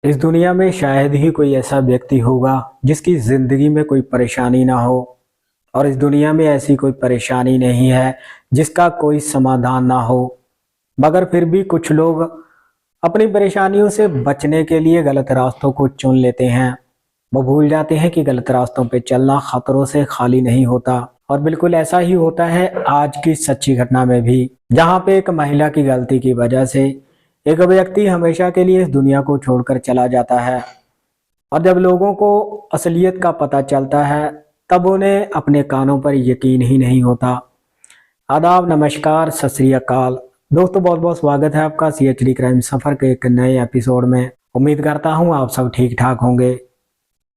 इस दुनिया में शायद ही कोई ऐसा व्यक्ति होगा जिसकी जिंदगी में कोई परेशानी ना हो। और इस दुनिया में ऐसी कोई परेशानी नहीं है जिसका कोई समाधान ना हो। मगर फिर भी कुछ लोग अपनी परेशानियों से बचने के लिए गलत रास्तों को चुन लेते हैं। वो भूल जाते हैं कि गलत रास्तों पे चलना खतरों से खाली नहीं होता। और बिल्कुल ऐसा ही होता है आज की सच्ची घटना में भी, जहाँ पे एक महिला की गलती की वजह से एक व्यक्ति हमेशा के लिए इस दुनिया को छोड़कर चला जाता है। और जब लोगों को असलियत का पता चलता है तब उन्हें अपने कानों पर यकीन ही नहीं होता। आदाब, नमस्कार, सत श्री अकाल दोस्तों, बहुत बहुत स्वागत है आपका CHD क्राइम सफर के एक नए एपिसोड में। उम्मीद करता हूँ आप सब ठीक ठाक होंगे।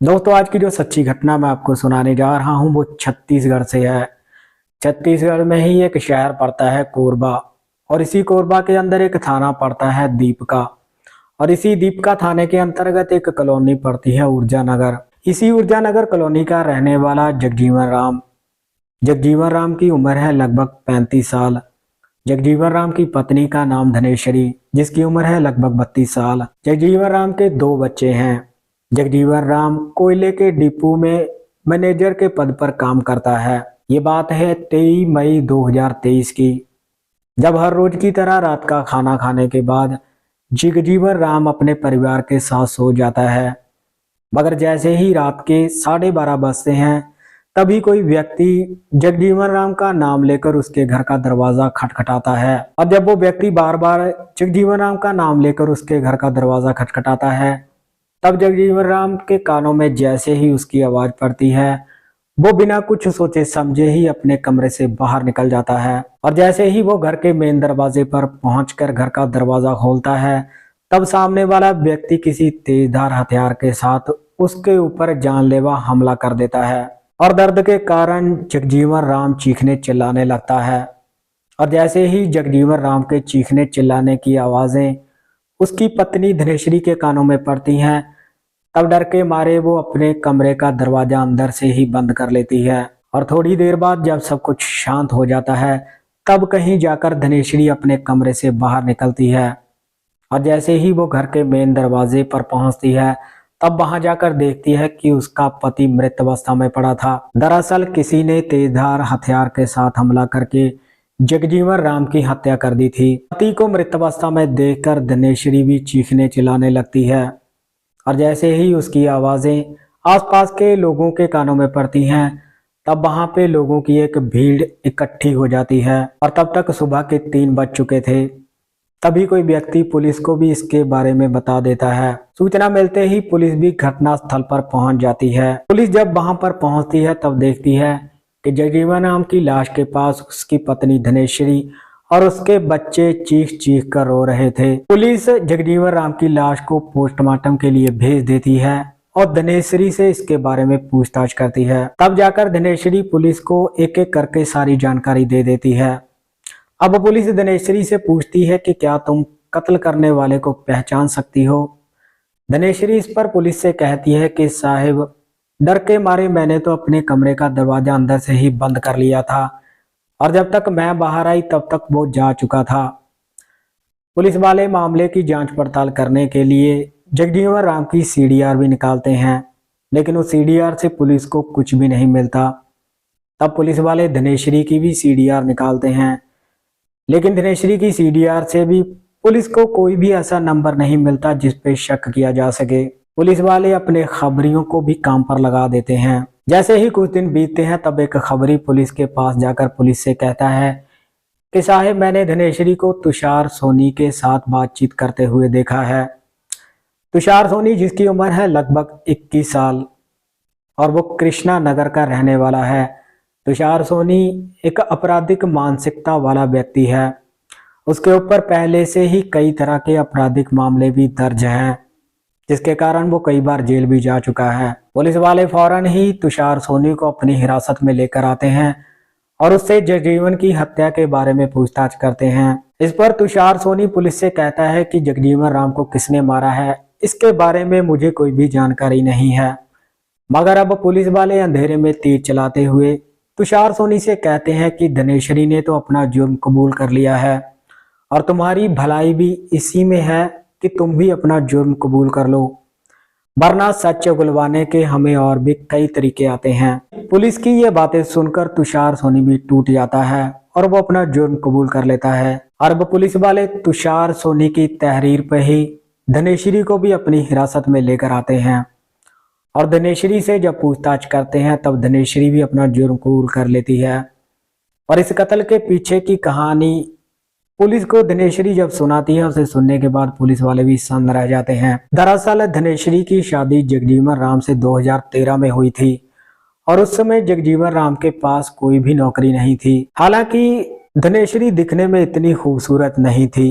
दोस्तों, आज की जो सच्ची घटना मैं आपको सुनाने जा रहा हूँ वो छत्तीसगढ़ से है। छत्तीसगढ़ में ही एक शहर पड़ता है कोरबा, और इसी कोरबा के अंदर एक थाना पड़ता है दीपका, और इसी दीपका थाने के अंतर्गत एक कॉलोनी पड़ती है ऊर्जा नगर। इसी ऊर्जा नगर कॉलोनी का रहने वाला जगजीवन राम की उम्र है लगभग 35 साल। जगजीवन राम की पत्नी का नाम धनेश्वरी, जिसकी उम्र है लगभग 32 साल। जगजीवन राम के 2 बच्चे हैं। जगजीवन राम कोयले के डिपो में मैनेजर के पद पर काम करता है। ये बात है 23 मई 2023 की, जब हर रोज की तरह रात का खाना खाने के बाद जगजीवन राम अपने परिवार के साथ सो जाता है। मगर जैसे ही रात के 12:30 बजते हैं तभी कोई व्यक्ति जगजीवन राम का नाम लेकर उसके घर का दरवाजा खटखटाता है। और जब वो व्यक्ति बार बार जगजीवन राम का नाम लेकर उसके घर का दरवाजा खटखटाता है तब जगजीवन राम के कानों में जैसे ही उसकी आवाज पड़ती है वो बिना कुछ सोचे समझे ही अपने कमरे से बाहर निकल जाता है। और जैसे ही वो घर के मेन दरवाजे पर पहुंचकर घर का दरवाजा खोलता है तब सामने वाला व्यक्ति किसी तेजधार हथियार के साथ उसके ऊपर जानलेवा हमला कर देता है। और दर्द के कारण जगजीवन राम चीखने चिल्लाने लगता है। और जैसे ही जगजीवन राम के चीखने चिल्लाने की आवाजें उसकी पत्नी धनेश्वरी के कानों में पड़ती हैं तब डर के मारे वो अपने कमरे का दरवाजा अंदर से ही बंद कर लेती है। और थोड़ी देर बाद जब सब कुछ शांत हो जाता है तब कहीं जाकर धनेश्वरी अपने कमरे से बाहर निकलती है। और जैसे ही वो घर के मेन दरवाजे पर पहुंचती है तब वहां जाकर देखती है कि उसका पति मृत अवस्था में पड़ा था। दरअसल किसी ने तेजधार हथियार के साथ हमला करके जगजीवन राम की हत्या कर दी थी। पति को मृत अवस्था में देखकर धनेश्वरी भी चीखने चिल्लाने लगती है। और जैसे ही उसकी आवाजें आसपास के लोगों के कानों में पड़ती हैं तब वहां पे लोगों की एक भीड़ इकट्ठी हो जाती है। और तब तक सुबह के 3 बज चुके थे। तभी कोई व्यक्ति पुलिस को भी इसके बारे में बता देता है। सूचना मिलते ही पुलिस भी घटना स्थल पर पहुंच जाती है। पुलिस जब वहां पर पहुंचती है तब देखती है कि जगजीवन राम की लाश के पास उसकी पत्नी धनेश्वरी और उसके बच्चे चीख चीख कर रो रहे थे। पुलिस जगजीवन राम की लाश को पोस्टमार्टम के लिए भेज देती है और धनेश्वरी से इसके बारे में पूछताछ करती है। तब जाकर धनेश्वरी पुलिस को एक एक करके सारी जानकारी दे देती है। अब पुलिस धनेश्वरी से पूछती है कि क्या तुम कत्ल करने वाले को पहचान सकती हो। धनेश्वरी इस पर पुलिस से कहती है कि साहिब, डर के मारे मैंने तो अपने कमरे का दरवाजा अंदर से ही बंद कर लिया था और जब तक मैं बाहर आई तब तक वो जा चुका था। पुलिस वाले मामले की जांच पड़ताल करने के लिए जगजीवन राम की CDR भी निकालते हैं, लेकिन उस CDR से पुलिस को कुछ भी नहीं मिलता। तब पुलिस वाले धनेश्वरी की भी CDR निकालते हैं, लेकिन धनेश्वरी की CDR से भी पुलिस को कोई भी ऐसा नंबर नहीं मिलता जिस पे शक किया जा सके। पुलिस वाले अपने खबरियों को भी काम पर लगा देते हैं। जैसे ही कुछ दिन बीतते हैं तब एक खबरी पुलिस के पास जाकर पुलिस से कहता है कि साहब, मैंने धनेश्वरी को तुषार सोनी के साथ बातचीत करते हुए देखा है। तुषार सोनी, जिसकी उम्र है लगभग 21 साल और वो कृष्णा नगर का रहने वाला है। तुषार सोनी एक आपराधिक मानसिकता वाला व्यक्ति है। उसके ऊपर पहले से ही कई तरह के आपराधिक मामले भी दर्ज हैं, जिसके कारण वो कई बार जेल भी जा चुका है। पुलिस वाले फौरन ही तुषार सोनी को अपनी हिरासत में लेकर आते हैं और उससे जगजीवन की हत्या के बारे में पूछताछ करते हैं। इस पर तुषार सोनी पुलिस से कहता है कि जगजीवन राम को किसने मारा है इसके बारे में मुझे कोई भी जानकारी नहीं है। मगर अब पुलिस वाले अंधेरे में तीर चलाते हुए तुषार सोनी से कहते हैं कि धनेश्वरी ने तो अपना जुर्म कबूल कर लिया है और तुम्हारी भलाई भी इसी में है कि तुम भी अपना जुर्म कबूल कर लो, वरना सच उगलवाने के हमें और भी कई तरीके आते हैं। पुलिस की ये बातें सुनकर तुषार सोनी भी टूट जाता है और वो अपना जुर्म कबूल कर लेता है। और अब पुलिस वाले तुषार सोनी की तहरीर पर ही धनेश्वरी को भी अपनी हिरासत में लेकर आते हैं और धनेश्वरी से जब पूछताछ करते हैं तब धनेश्वरी भी अपना जुर्म कबूल कर लेती है। और इस कत्ल के पीछे की कहानी पुलिस को धनेश्वरी जब सुनाती है, उसे सुनने के बाद पुलिस वाले भी सन्न रह जाते हैं। दरअसल धनेश्वरी की शादी जगजीवन राम से 2013 में हुई थी और उस समय जगजीवन राम के पास कोई भी नौकरी नहीं थी। हालांकि धनेश्वरी दिखने में इतनी खूबसूरत नहीं थी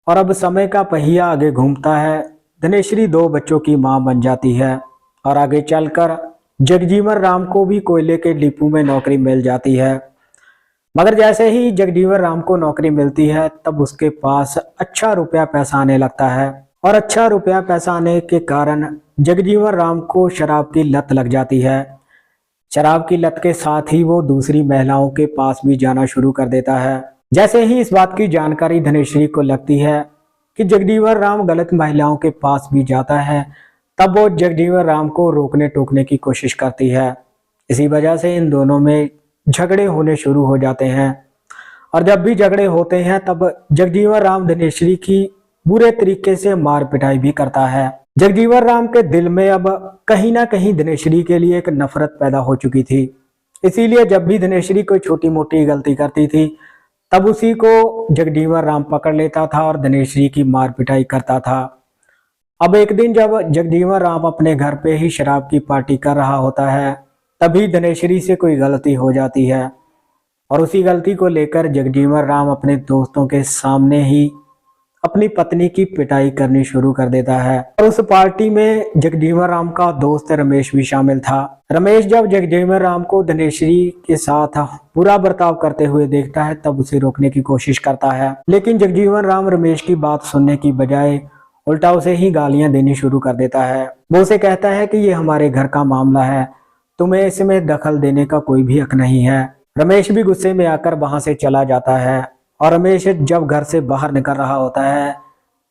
और अब समय का पहिया आगे घूमता है। धनेश्वरी 2 बच्चों की मां बन जाती है और आगे चलकर जगजीवन राम को भी कोयले के डिपो में नौकरी मिल जाती है। मगर जैसे ही जगजीवन राम को नौकरी मिलती है तब उसके पास अच्छा रुपया पैसा आने लगता है और अच्छा रुपया पैसा आने के कारण जगजीवन राम को शराब की लत लग जाती है। शराब की लत के साथ ही वो दूसरी महिलाओं के पास भी जाना शुरू कर देता है। जैसे ही इस बात की जानकारी धनेश्वरी को लगती है कि जगजीवन राम गलत महिलाओं के पास भी जाता है, तब वो जगजीवन राम को रोकने टोकने की कोशिश करती है। इसी वजह से इन दोनों में झगड़े होने शुरू हो जाते हैं और जब भी झगड़े होते हैं तब जगजीवन राम धनेश्वरी की बुरे तरीके से मार पिटाई भी करता है। जगजीवन राम के दिल में अब कहीं ना कहीं धनेश्वरी के लिए एक नफरत पैदा हो चुकी थी, इसीलिए जब भी धनेश्वरी कोई छोटी मोटी गलती करती थी तब उसी को जगजीवन राम पकड़ लेता था और धनेश्वरी की मार पिटाई करता था। अब एक दिन जब जगजीवन राम अपने घर पे ही शराब की पार्टी कर रहा होता है तभी धनेश्वरी से कोई गलती हो जाती है और उसी गलती को लेकर जगजीवन राम अपने दोस्तों के सामने ही अपनी पत्नी की पिटाई करनी शुरू कर देता है। और उस पार्टी में जगजीवन राम का दोस्त रमेश भी शामिल था। रमेश जब जगजीवन राम को धनेश्वरी के साथ बुरा बर्ताव करते हुए देखता है तब उसे रोकने की कोशिश करता है, लेकिन जगजीवन राम रमेश की बात सुनने की बजाय उल्टा उसे ही गालियां देनी शुरू कर देता है। वो उसे कहता है कि ये हमारे घर का मामला है, तुम्हें इसमें दखल देने का कोई भी हक नहीं है। रमेश भी गुस्से में आकर वहां से चला जाता है और रमेश जब घर से बाहर निकल रहा होता है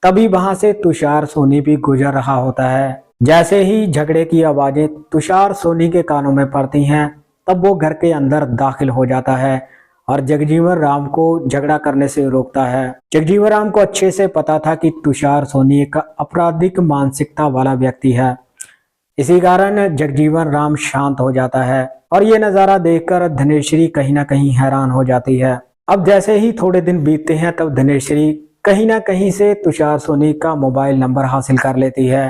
तभी वहां से तुषार सोनी भी गुजर रहा होता है। जैसे ही झगड़े की आवाजें तुषार सोनी के कानों में पड़ती हैं तब वो घर के अंदर दाखिल हो जाता है और जगजीवन राम को झगड़ा करने से रोकता है। जगजीवन राम को अच्छे से पता था कि तुषार सोनी एक आपराधिक मानसिकता वाला व्यक्ति है, इसी कारण जगजीवन राम शांत हो जाता है और ये नज़ारा देखकर धनेश्वरी कहीं ना कहीं हैरान हो जाती है। अब जैसे ही थोड़े दिन बीतते हैं तब धनेश्वरी कहीं ना कहीं से तुषार सोनी का मोबाइल नंबर हासिल कर लेती है।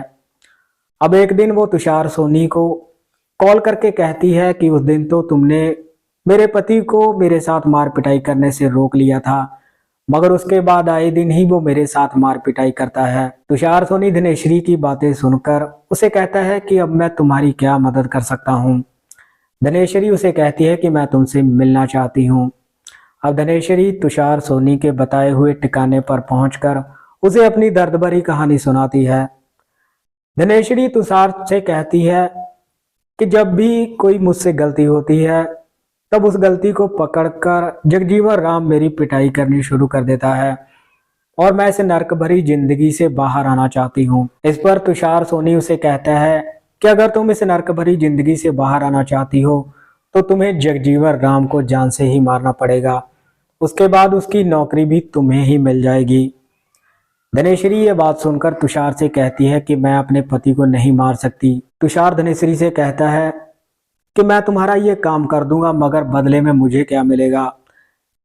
अब एक दिन वो तुषार सोनी को कॉल करके कहती है कि उस दिन तो तुमने मेरे पति को मेरे साथ मार पिटाई करने से रोक लिया था, मगर उसके बाद आए दिन ही वो मेरे साथ मार पिटाई करता है। तुषार सोनी धनेश्वरी की बातें सुनकर उसे कहता है कि अब मैं तुम्हारी क्या मदद कर सकता हूँ। धनेश्वरी उसे कहती है कि मैं तुमसे मिलना चाहती हूँ। अब धनेश्वरी तुषार सोनी के बताए हुए ठिकाने पर पहुंचकर उसे अपनी दर्द भरी कहानी सुनाती है। धनेश्वरी तुषार से कहती है कि जब भी कोई मुझसे गलती होती है तब उस गलती को पकड़कर जगजीवन राम मेरी पिटाई करनी शुरू कर देता है और मैं इस नर्क भरी जिंदगी से बाहर आना चाहती हूँ। इस पर तुषार सोनी उसे कहता है कि अगर तुम इस नर्क भरी जिंदगी से बाहर आना चाहती हो तो तुम्हें जगजीवन राम को जान से ही मारना पड़ेगा, उसके बाद उसकी नौकरी भी तुम्हें ही मिल जाएगी। धनेश्वरी ये बात सुनकर तुषार से कहती है कि मैं अपने पति को नहीं मार सकती। तुषार धनेश्वरी से कहता है कि मैं तुम्हारा ये काम कर दूंगा, मगर बदले में मुझे क्या मिलेगा।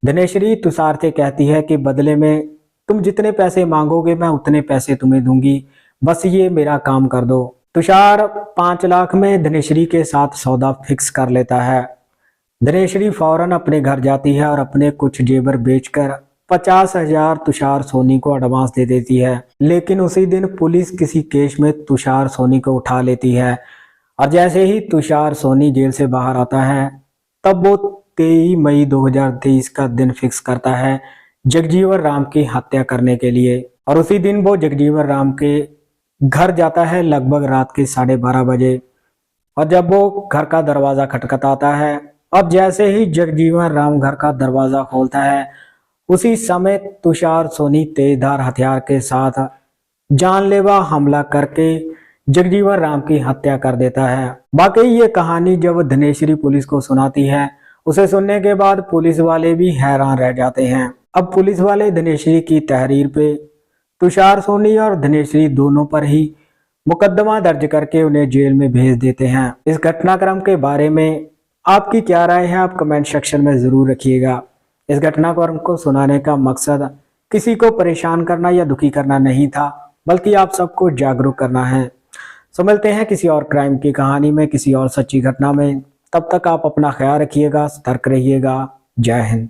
धनेश्वरी तुषार से कहती है कि बदले में तुम जितने पैसे मांगोगे मैं उतने पैसे तुम्हें दूंगी, बस ये मेरा काम कर दो। तुषार 5 लाख में धनेश्वरी के साथ सौदा फिक्स कर लेता है। धनेश्वरी फौरन अपने घर जाती है और अपने कुछ जेवर बेचकर 50,000 तुषार सोनी को एडवांस दे देती है। लेकिन उसी दिन पुलिस किसी केस में तुषार सोनी को उठा लेती है और जैसे ही तुषार सोनी जेल से बाहर आता है तब वो 23 मई 2023 का दिन फिक्स करता है जगजीवन राम की हत्या करने के लिए। और उसी दिन वो जगजीवन राम के घर जाता है लगभग रात के 12:30 बजे। और जब वो घर का दरवाजा खटखटाता है और जैसे ही जगजीवन राम घर का दरवाजा खोलता है उसी समय तुषार सोनी तेजधार हथियार के साथ जानलेवा हमला करके जगजीवन राम की हत्या कर देता है। वाकई ये कहानी जब धनेश्वरी पुलिस को सुनाती है, उसे सुनने के बाद पुलिस वाले भी हैरान रह जाते हैं। अब पुलिस वाले धनेश्वरी की तहरीर पे तुषार सोनी और धनेश्वरी दोनों पर ही मुकदमा दर्ज करके उन्हें जेल में भेज देते हैं। इस घटनाक्रम के बारे में आपकी क्या राय है, आप कमेंट सेक्शन में जरूर रखिएगा। इस घटनाक्रम को सुनाने का मकसद किसी को परेशान करना या दुखी करना नहीं था, बल्कि आप सबको जागरूक करना है। तो मिलते हैं किसी और क्राइम की कहानी में, किसी और सच्ची घटना में। तब तक आप अपना ख्याल रखिएगा, सतर्क रहिएगा। जय हिंद।